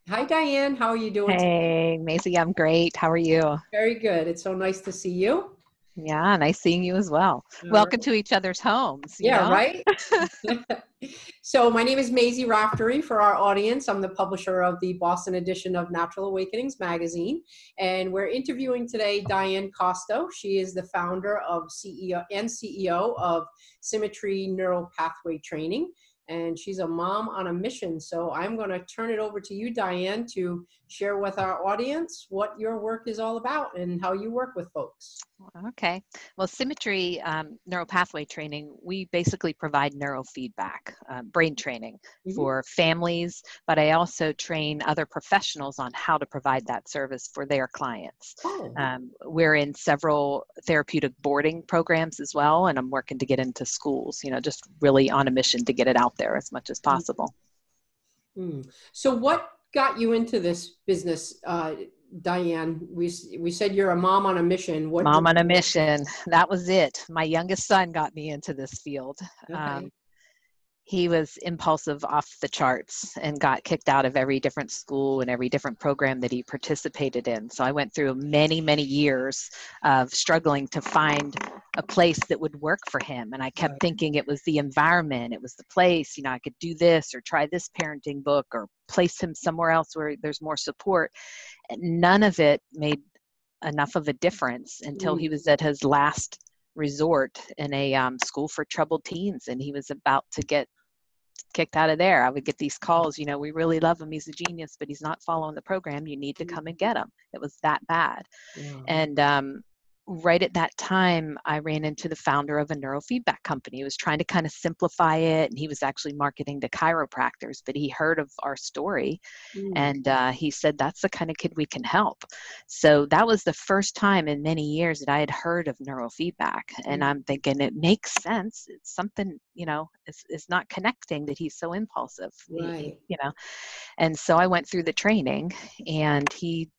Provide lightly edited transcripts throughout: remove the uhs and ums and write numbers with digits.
Hi, Diane. How are you doing today? Hey, Macy, I'm great. How are you? Very good. It's so nice to see you. Yeah, nice seeing you as well. All Welcome right. to each other's homes, you Yeah, know? right? So my name is Maisie Raftery for our audience. I'm the publisher of the Boston edition of Natural Awakenings magazine. And we're interviewing today Dianne Kosto. She is the founder of CEO of SYMMETRY Neuro-Pathway Training. And she's a mom on a mission. So I'm going to turn it over to you, Dianne, to share with our audience what your work is all about and how you work with folks. Okay. Well, Symmetry Neuropathway training, we basically provide neurofeedback, brain training Mhm. for families, but I also train other professionals on how to provide that service for their clients. Oh. We're in several therapeutic boarding programs as well, and I'm working to get into schools, just really on a mission to get it out there as much as possible. Mm. So what got you into this business, Diane? We said you're a mom on a mission. What Mom drove on a you? mission. That was it. My youngest son got me into this field. Okay. He was impulsive off the charts and got kicked out of every different school and every different program that he participated in. So I went through many, many years of struggling to find a place that would work for him. And I kept Right. thinking it was the environment, it was the place, I could do this or try this parenting book or place him somewhere else where there's more support. And none of it made enough of a difference until Mm. he was at his last resort in a school for troubled teens, and he was about to get kicked out of there. I would get these calls, we really love him, he's a genius, but he's not following the program, you need to come and get him. It was that bad. Wow. And right at that time, I ran into the founder of a neurofeedback company. He was trying to kind of simplify it, and he was actually marketing to chiropractors, but he heard of our story, Mm. and he said, that's the kind of kid we can help. So that was the first time in many years that I had heard of neurofeedback. And Mm. I'm thinking it makes sense. It's something, is not connecting that he's so impulsive. Right. And so I went through the training, and he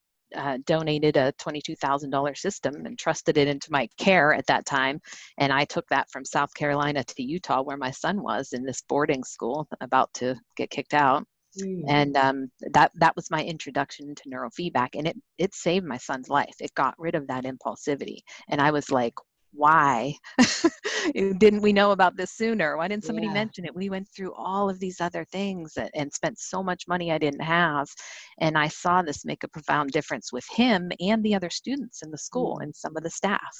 donated a $22,000 system and trusted it into my care at that time. And I took that from South Carolina to Utah, where my son was in this boarding school about to get kicked out. Mm. And that was my introduction to neurofeedback, and it saved my son's life. It got rid of that impulsivity, and I was like, why didn't we know about this sooner? Why didn't somebody Yeah. mention it? We went through all of these other things and spent so much money I didn't have, and I saw this make a profound difference with him and the other students in the school Mm. and some of the staff.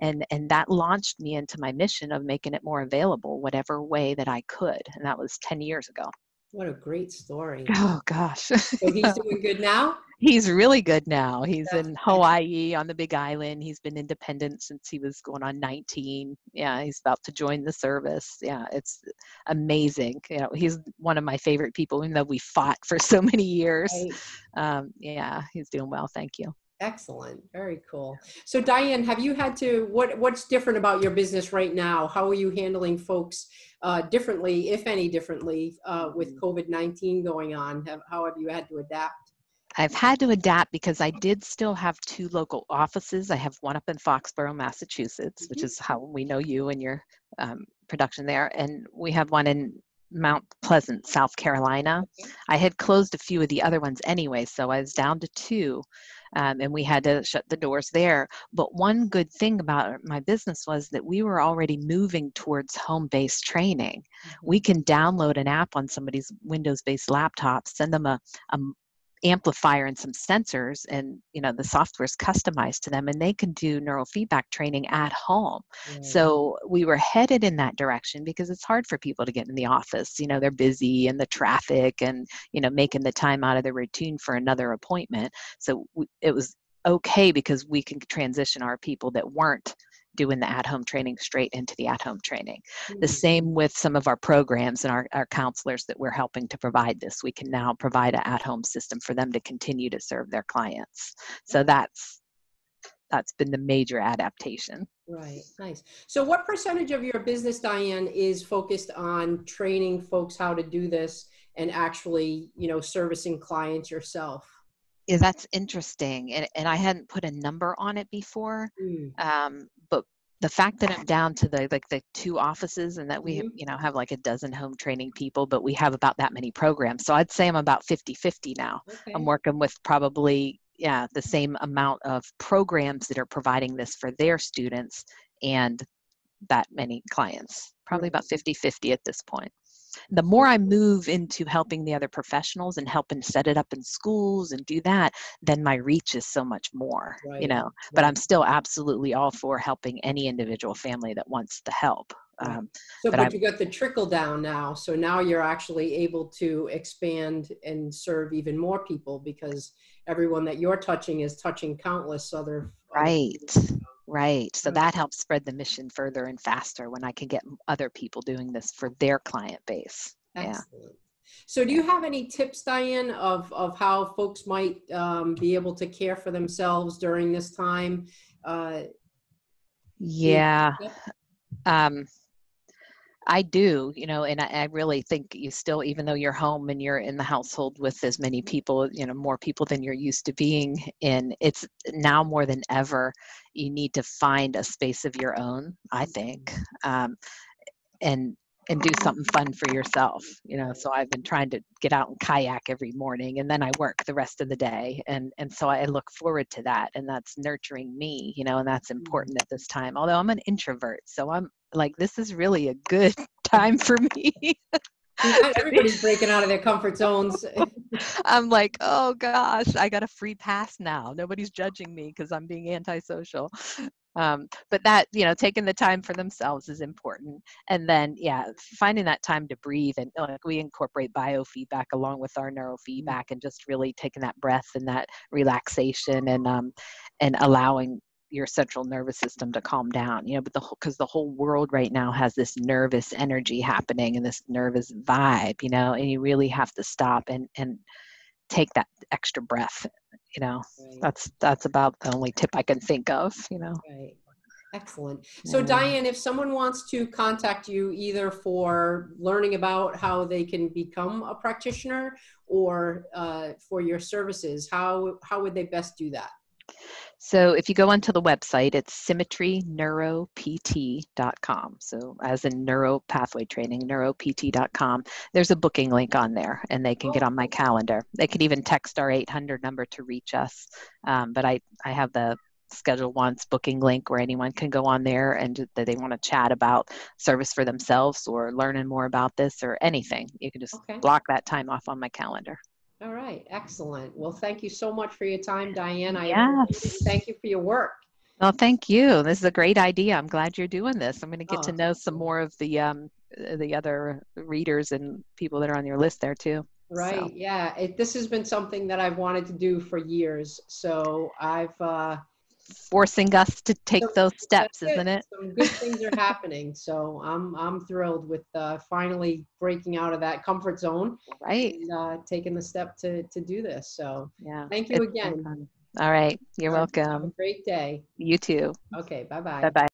And that launched me into my mission of making it more available whatever way that I could, and that was 10 years ago. What a great story. Oh gosh. So he's doing good now? He's really good now. He's That's in excellent. Hawaii on the Big Island. He's been independent since he was going on 19. Yeah, he's about to join the service. Yeah, it's amazing. He's one of my favorite people, even though we fought for so many years. Right. Yeah, he's doing well. Thank you. Excellent. Very cool. So Diane, have you had to, what's different about your business right now? How are you handling folks differently, if any differently, with Mhm. COVID-19 going on? How have you had to adapt? I've had to adapt because I did still have two local offices. I have one up in Foxborough, Massachusetts, which Mhm. is how we know you and your production there. And we have one in Mount Pleasant, South Carolina. Okay. I had closed a few of the other ones anyway, so I was down to two, and we had to shut the doors there. But one good thing about my business was that we were already moving towards home-based training. We Mhm. can download an app on somebody's Windows-based laptop, send them a amplifier and some sensors, and the software is customized to them, and they can do neurofeedback training at home. Right. So we were headed in that direction because it's hard for people to get in the office. They're busy and the traffic and making the time out of their routine for another appointment. So it was okay because we can transition our people that weren't doing the at-home training straight into the at-home training. The Mm. same with some of our programs and our counselors that we're helping to provide this. We can now provide an at-home system for them to continue to serve their clients. So that's been the major adaptation. Right. Nice. So what percentage of your business, Diane, is focused on training folks how to do this and actually, servicing clients yourself? Yeah, that's interesting. And I hadn't put a number on it before. Mm. But the fact that I'm down to the 2 offices and that we have, Mhm. have like a dozen home training people, but we have about that many programs. So I'd say I'm about 50-50 now. I'm Okay. working with probably, the same amount of programs that are providing this for their students and that many clients, probably Right. about 50-50 at this point. The more So, I move into helping the other professionals and helping set it up in schools and do that, then my reach is so much more, right. but I'm Right. still absolutely all for helping any individual family that wants the help. Right. So, But I, but you got the trickle down now. So now you're actually able to expand and serve even more people because everyone that you're touching is touching countless other right, people. right. So Uh, that helps spread the mission further and faster when I can get other people doing this for their client base. Yeah. Excellent. So do you have any tips, Diane, of how folks might be able to care for themselves during this time? Uh, being, Yeah. Um, I do, and I really think you still, even though you're home and you're in the household with as many people, more people than you're used to being in, it's now more than ever, you need to find a space of your own, I think, um, and do something fun for yourself, so I've been trying to get out and kayak every morning, and then I work the rest of the day, and so I look forward to that, and that's nurturing me, and that's important at this time, although I'm an introvert, so I'm like, this is really a good time for me. to be, Everybody's breaking out of their comfort zones. I'm like, oh gosh, I got a free pass now. Nobody's judging me because I'm being antisocial. But that, taking the time for themselves is important. And then, finding that time to breathe. And like we incorporate biofeedback along with our neurofeedback and just really taking that breath and that relaxation and allowing your central nervous system to calm down, but because the whole world right now has this nervous energy happening and this nervous vibe, and you really have to stop and take that extra breath, you know. Right, That's about the only tip I can think of, right. Excellent. So Yeah. Diane, if someone wants to contact you either for learning about how they can become a practitioner or for your services, how would they best do that? So if you go onto the website, it's SYMMETRY NeuroPT.com. So as in Neuro-Pathway training, neuropt.com. There's a booking link on there and they can get on my calendar. They can even text our 800 number to reach us. But I have the schedule once booking link where anyone can go on there and that they want to chat about service for themselves or learning more about this or anything. You can just Okay. block that time off on my calendar. All right. Excellent. Well, thank you so much for your time, Diane. I appreciate it. And Yes. thank you for your work. Well, thank you. This is a great idea. I'm glad you're doing this. I'm going to get to Oh, know some more of the other readers and people that are on your list there too. So right. Yeah. This has been something that I've wanted to do for years. So forcing us to take so those that's steps, it. isn't it? Some good things are happening. So I'm thrilled with finally breaking out of that comfort zone Right. and taking the step to do this. So Yeah. thank you It's been again. fun. All right. You're All right. Have a welcome. great day. You too. Okay. Bye bye. Bye bye.